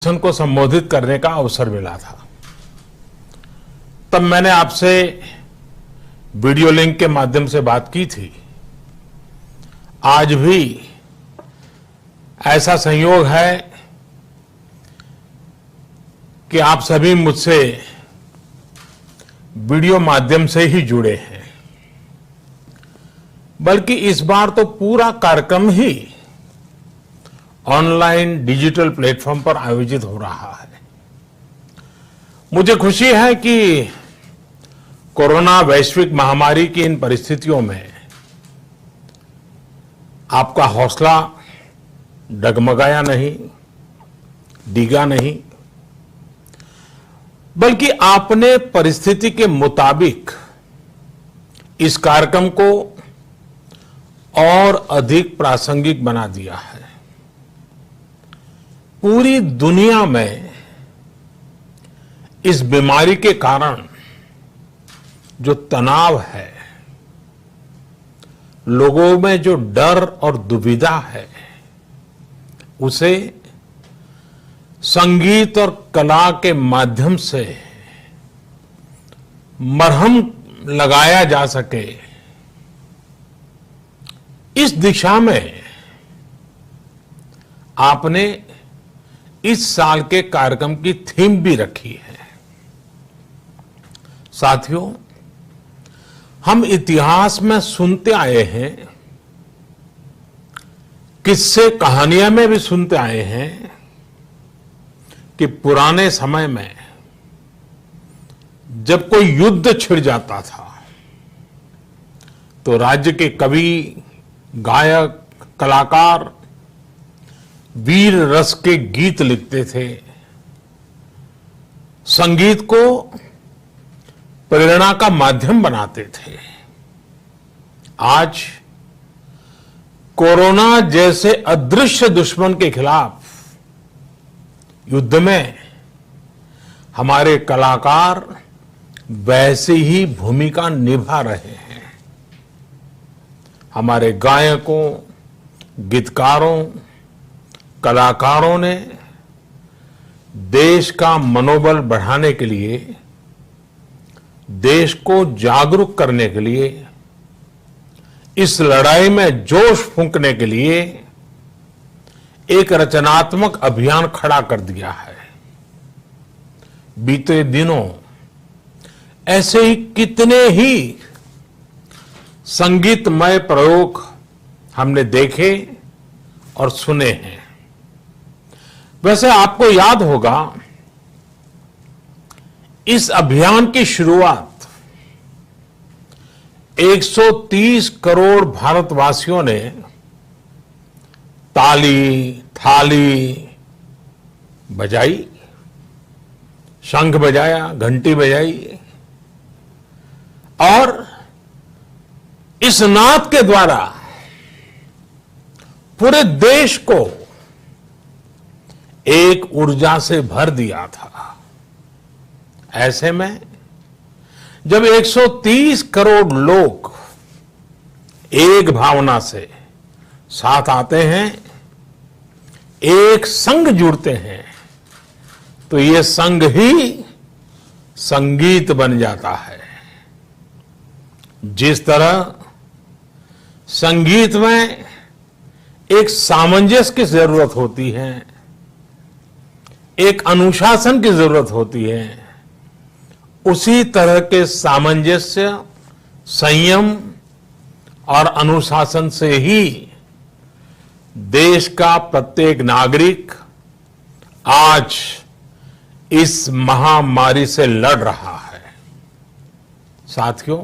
को संबोधित करने का अवसर मिला था। तब मैंने आपसे वीडियो लिंक के माध्यम से बात की थी। आज भी ऐसा संयोग है कि आप सभी मुझसे वीडियो माध्यम से ही जुड़े हैं, बल्कि इस बार तो पूरा कार्यक्रम ही ऑनलाइन डिजिटल प्लेटफॉर्म पर आयोजित हो रहा है। मुझे खुशी है कि कोरोना वैश्विक महामारी की इन परिस्थितियों में आपका हौसला डगमगाया नहीं, डिगा नहीं, बल्कि आपने परिस्थिति के मुताबिक इस कार्यक्रम को और अधिक प्रासंगिक बना दिया है। पूरी दुनिया में इस बीमारी के कारण जो तनाव है, लोगों में जो डर और दुविधा है, उसे संगीत और कला के माध्यम से मरहम लगाया जा सके, इस दिशा में आपने इस साल के कार्यक्रम की थीम भी रखी है। साथियों, हम इतिहास में सुनते आए हैं, किस्से कहानियां में भी सुनते आए हैं कि पुराने समय में जब कोई युद्ध छिड़ जाता था तो राज्य के कवि, गायक, कलाकार वीर रस के गीत लिखते थे, संगीत को प्रेरणा का माध्यम बनाते थे। आज कोरोना जैसे अदृश्य दुश्मन के खिलाफ युद्ध में हमारे कलाकार वैसे ही भूमिका निभा रहे हैं। हमारे गायकों, गीतकारों, कलाकारों ने देश का मनोबल बढ़ाने के लिए, देश को जागरूक करने के लिए, इस लड़ाई में जोश फूंकने के लिए एक रचनात्मक अभियान खड़ा कर दिया है। बीते दिनों ऐसे ही कितने ही संगीतमय प्रयोग हमने देखे और सुने हैं। वैसे आपको याद होगा, इस अभियान की शुरुआत 130 करोड़ भारतवासियों ने ताली, थाली बजाई, शंख बजाया, घंटी बजाई और इस नाद के द्वारा पूरे देश को एक ऊर्जा से भर दिया था। ऐसे में जब 130 करोड़ लोग एक भावना से साथ आते हैं, एक संग जुड़ते हैं, तो ये संग ही संगीत बन जाता है। जिस तरह संगीत में एक सामंजस्य की जरूरत होती है, एक अनुशासन की जरूरत होती है, उसी तरह के सामंजस्य, संयम और अनुशासन से ही देश का प्रत्येक नागरिक आज इस महामारी से लड़ रहा है। साथियों,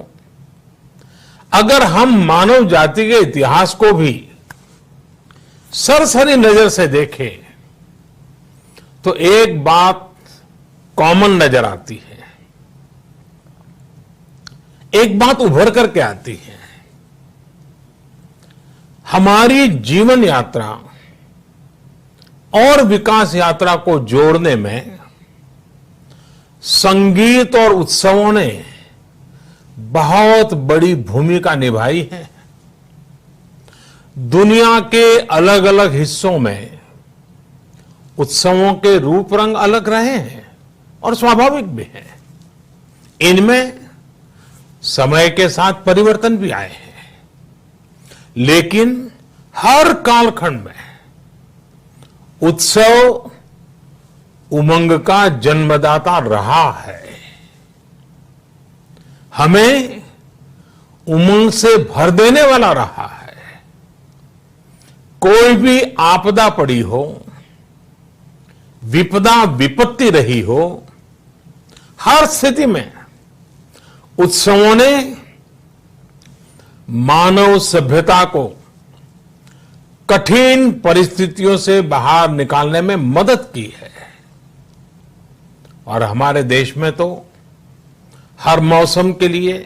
अगर हम मानव जाति के इतिहास को भी सरसरी नजर से देखें तो एक बात कॉमन नजर आती है, एक बात उभर करके आती है। हमारी जीवन यात्रा और विकास यात्रा को जोड़ने में संगीत और उत्सवों ने बहुत बड़ी भूमिका निभाई है। दुनिया के अलग अलग हिस्सों में उत्सवों के रूप रंग अलग रहे हैं और स्वाभाविक भी है। इनमें समय के साथ परिवर्तन भी आए हैं, लेकिन हर कालखंड में उत्सव उमंग का जन्मदाता रहा है। हमें उमंग से भर देने वाला रहा है। कोई भी आपदा पड़ी हो, विपदा विपत्ति रही हो, हर स्थिति में उत्सवों ने मानव सभ्यता को कठिन परिस्थितियों से बाहर निकालने में मदद की है। और हमारे देश में तो हर मौसम के लिए,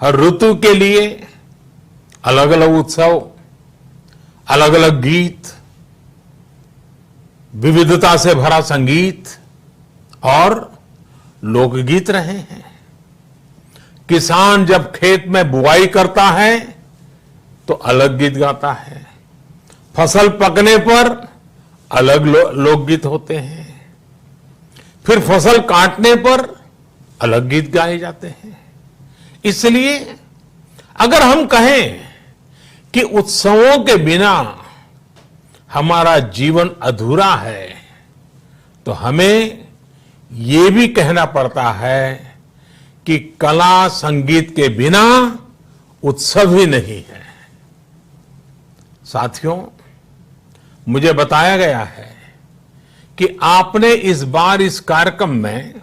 हर ऋतु के लिए अलग अलग उत्सव, अलग अलग गीत, विविधता से भरा संगीत और लोकगीत रहे हैं। किसान जब खेत में बुआई करता है तो अलग गीत गाता है, फसल पकने पर अलग लोकगीत होते हैं, फिर फसल काटने पर अलग गीत गाए जाते हैं। इसलिए अगर हम कहें कि उत्सवों के बिना हमारा जीवन अधूरा है, तो हमें ये भी कहना पड़ता है कि कला संगीत के बिना उत्सव ही नहीं है। साथियों, मुझे बताया गया है कि आपने इस बार इस कार्यक्रम में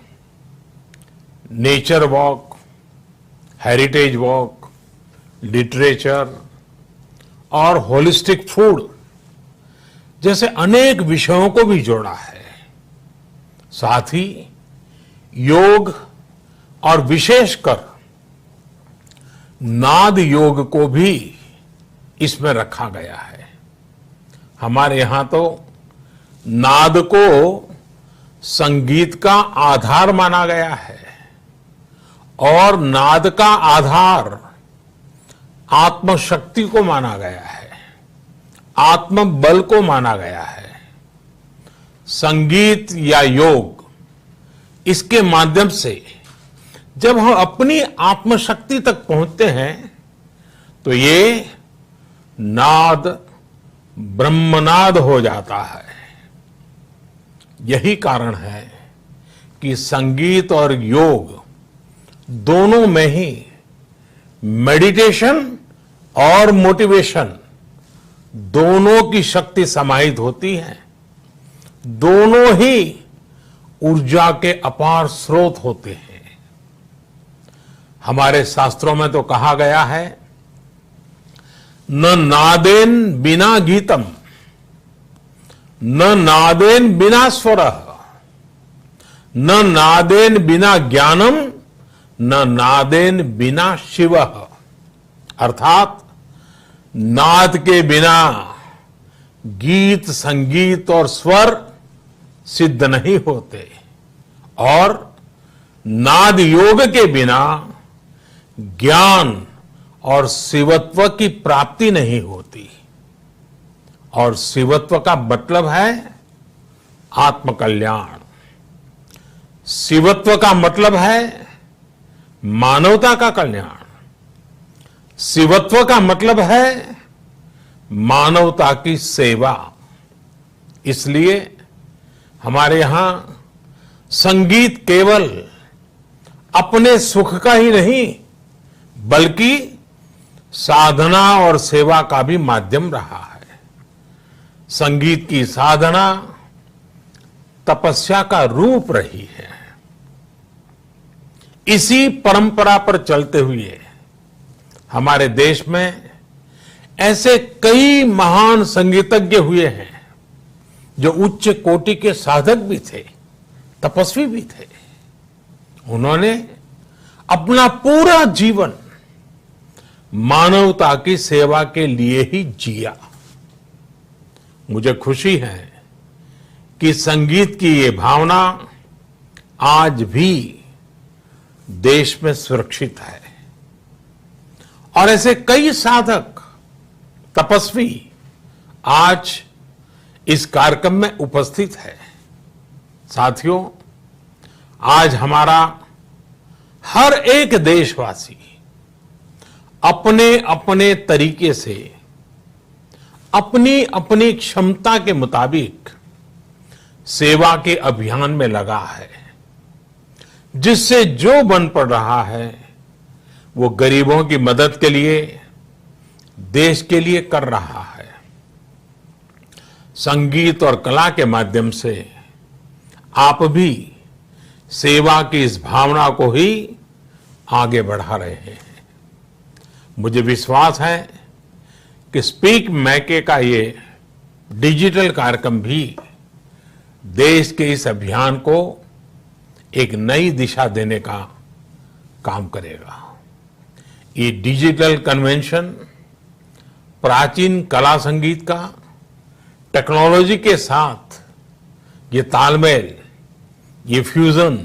nature walk, heritage walk, literature और होलिस्टिक फूड जैसे अनेक विषयों को भी जोड़ा है। साथ ही योग और विशेषकर नाद योग को भी इसमें रखा गया है। हमारे यहां तो नाद को संगीत का आधार माना गया है और नाद का आधार आत्मशक्ति को माना गया है, आत्मबल को माना गया है। संगीत या योग, इसके माध्यम से जब हम अपनी आत्मशक्ति तक पहुंचते हैं तो ये नाद ब्रह्मनाद हो जाता है। यही कारण है कि संगीत और योग दोनों में ही मेडिटेशन और मोटिवेशन दोनों की शक्ति समाहित होती है। दोनों ही ऊर्जा के अपार स्रोत होते हैं। हमारे शास्त्रों में तो कहा गया है, न नादेन बिना गीतम, न नादेन बिना स्वरः, न नादेन बिना ज्ञानम, न नादेन बिना शिवः। अर्थात नाद के बिना गीत, संगीत और स्वर सिद्ध नहीं होते और नाद योग के बिना ज्ञान और शिवत्व की प्राप्ति नहीं होती। और शिवत्व का मतलब है आत्मकल्याण। शिवत्व का मतलब है मानवता का कल्याण। शिवत्व का मतलब है मानवता की सेवा। इसलिए हमारे यहां संगीत केवल अपने सुख का ही नहीं बल्कि साधना और सेवा का भी माध्यम रहा है। संगीत की साधना तपस्या का रूप रही है। इसी परंपरा पर चलते हुए हमारे देश में ऐसे कई महान संगीतज्ञ हुए हैं जो उच्च कोटि के साधक भी थे, तपस्वी भी थे। उन्होंने अपना पूरा जीवन मानवता की सेवा के लिए ही जिया। मुझे खुशी है कि संगीत की ये भावना आज भी देश में सुरक्षित है और ऐसे कई साधक, तपस्वी आज इस कार्यक्रम में उपस्थित है। साथियों, आज हमारा हर एक देशवासी अपने अपने तरीके से अपनी अपनी क्षमता के मुताबिक सेवा के अभियान में लगा है, जिससे जो बन पड़ रहा है वो गरीबों की मदद के लिए, देश के लिए कर रहा है। संगीत और कला के माध्यम से आप भी सेवा की इस भावना को ही आगे बढ़ा रहे हैं। मुझे विश्वास है कि स्पीक मैके का ये डिजिटल कार्यक्रम भी देश के इस अभियान को एक नई दिशा देने का काम करेगा। ये डिजिटल कन्वेंशन प्राचीन कला संगीत का टेक्नोलॉजी के साथ ये तालमेल, ये फ्यूजन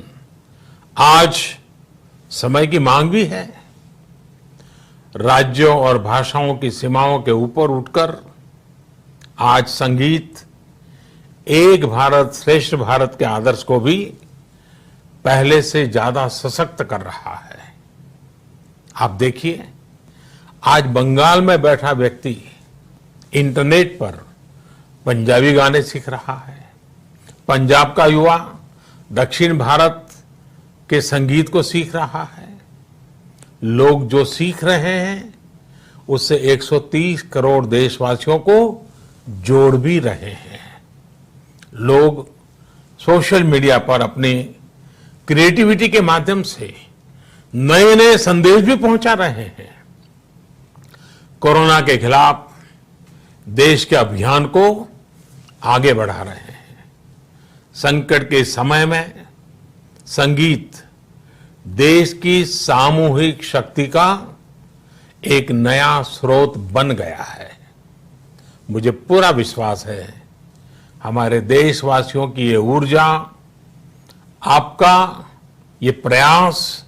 आज समय की मांग भी है। राज्यों और भाषाओं की सीमाओं के ऊपर उठकर आज संगीत एक भारत श्रेष्ठ भारत के आदर्श को भी पहले से ज्यादा सशक्त कर रहा है। आप देखिए, आज बंगाल में बैठा व्यक्ति इंटरनेट पर पंजाबी गाने सीख रहा है। पंजाब का युवा दक्षिण भारत के संगीत को सीख रहा है। लोग जो सीख रहे हैं उससे 130 करोड़ देशवासियों को जोड़ भी रहे हैं। लोग सोशल मीडिया पर अपनी क्रिएटिविटी के माध्यम से नए नए संदेश भी पहुंचा रहे हैं। कोरोना के खिलाफ देश के अभियान को आगे बढ़ा रहे हैं। संकट के समय में संगीत देश की सामूहिक शक्ति का एक नया स्रोत बन गया है। मुझे पूरा विश्वास है हमारे देशवासियों की ये ऊर्जा, आपका ये प्रयास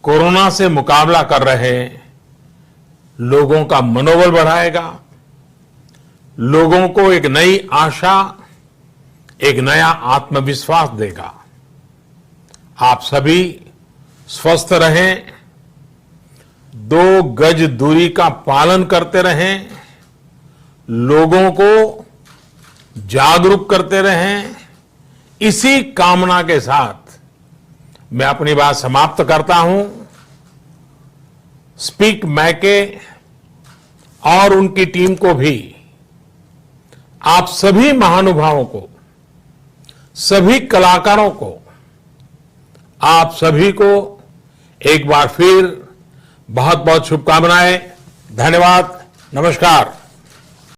कोरोना से मुकाबला कर रहे लोगों का मनोबल बढ़ाएगा, लोगों को एक नई आशा, एक नया आत्मविश्वास देगा। आप सभी स्वस्थ रहें, 2 गज दूरी का पालन करते रहें, लोगों को जागरूक करते रहें। इसी कामना के साथ मैं अपनी बात समाप्त करता हूं। स्पीक मैके और उनकी टीम को भी, आप सभी महानुभावों को, सभी कलाकारों को, आप सभी को एक बार फिर बहुत बहुत शुभकामनाएं। धन्यवाद। नमस्कार।